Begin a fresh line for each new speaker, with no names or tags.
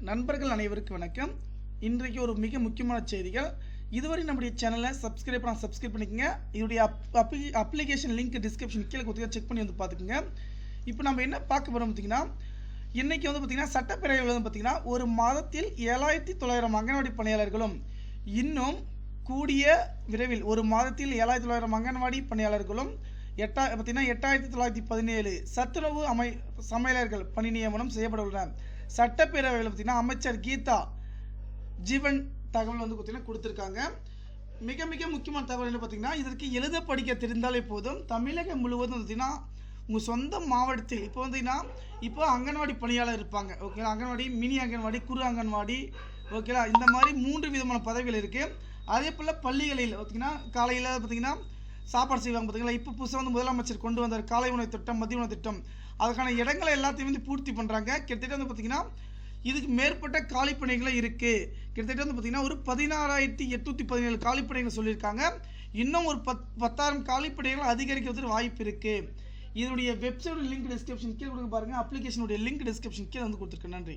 நண்பர்கள் அனைவருக்கும் வணக்கம். இன்றைக்கு ஒரு மிக முக்கியமான செய்திகள். இதுவரை நம்முடைய சேனலை சப்ஸ்கிரைப் பண்ணிக்கோங்க. இதோடைய அப்ளிகேஷன் லிங்க் டிஸ்கிரிப்ஷன் கீழே கொடுத்து செக் பண்ணி வந்து பார்த்துக்குங்க. இப்போ நம்ம என்ன பார்க்க போகிறோம் பார்த்தீங்கன்னா, இன்றைக்கி வந்து பார்த்திங்கன்னா சட்டப்பேரவையில் வந்து பார்த்திங்கன்னா ஒரு மாதத்தில் 7900 அங்கன்வாடி பணியாளர்களும் இன்னும் கூடிய விரைவில் ஒரு மாதத்தில் 7900 அங்கன்வாடி பணியாளர்களும் பார்த்தீங்கன்னா 8917 சத்துணவு சமையலர்கள் பணி நியமனம் செய்யப்பட உள்ளன. சட்டப்பேரவையில் பார்த்தீங்கன்னா அமைச்சர் கீதா ஜீவன் தகவல் வந்து பார்த்தீங்கன்னா கொடுத்துருக்காங்க. மிக மிக முக்கியமான தகவல் என்ன பார்த்தீங்கன்னா, இதற்கு எழுத படிக்க தெரிந்தாலே போதும். தமிழகம் முழுவதும் பார்த்தீங்கன்னா உங்கள் சொந்த மாவட்டத்தில் இப்போ வந்தீங்கன்னா இப்போ அங்கன்வாடி பணியாளர் இருப்பாங்க. ஓகேங்களா, அங்கன்வாடி, மினி அங்கன்வாடி, குறு அங்கன்வாடி, ஓகேங்களா, இந்த மாதிரி 3 விதமான பதவிகள் இருக்குது. அதே போல் பள்ளிகளில் பார்த்தீங்கன்னா காலையில் பார்த்தீங்கன்னா சாப்பாடு செய்வாங்க பார்த்தீங்களா. இப்போ புதுசாக வந்து முதலமைச்சர் கொண்டு வந்தார் காலை உணவு திட்டம், மதிய உணவு திட்டம். அதுக்கான இடங்களை எல்லாத்தையும் வந்து பூர்த்தி பண்ணுறாங்க. கிட்டத்தட்ட வந்து பார்த்திங்கன்னா இதுக்கு மேற்பட்ட காலிப்பணிகளும் இருக்குது. கிட்டத்தட்ட வந்து பார்த்திங்கன்னா ஒரு 16,817 காலிப்பணிகள் சொல்லியிருக்காங்க. இன்னும் ஒரு 10,000 காலிப்பணிகள் அதிகரிக்கிறதுக்கு வாய்ப்பு இருக்குது. இதனுடைய வெப்சைட் லிங்க் டிஸ்கிரிப்ஷன் கீழே கொடுக்க பாருங்கள். அப்ளிகேஷனுடைய லிங்க் டிஸ்கிரிப்ஷன் கீழே வந்து கொடுத்துருக்கேன். நன்றி.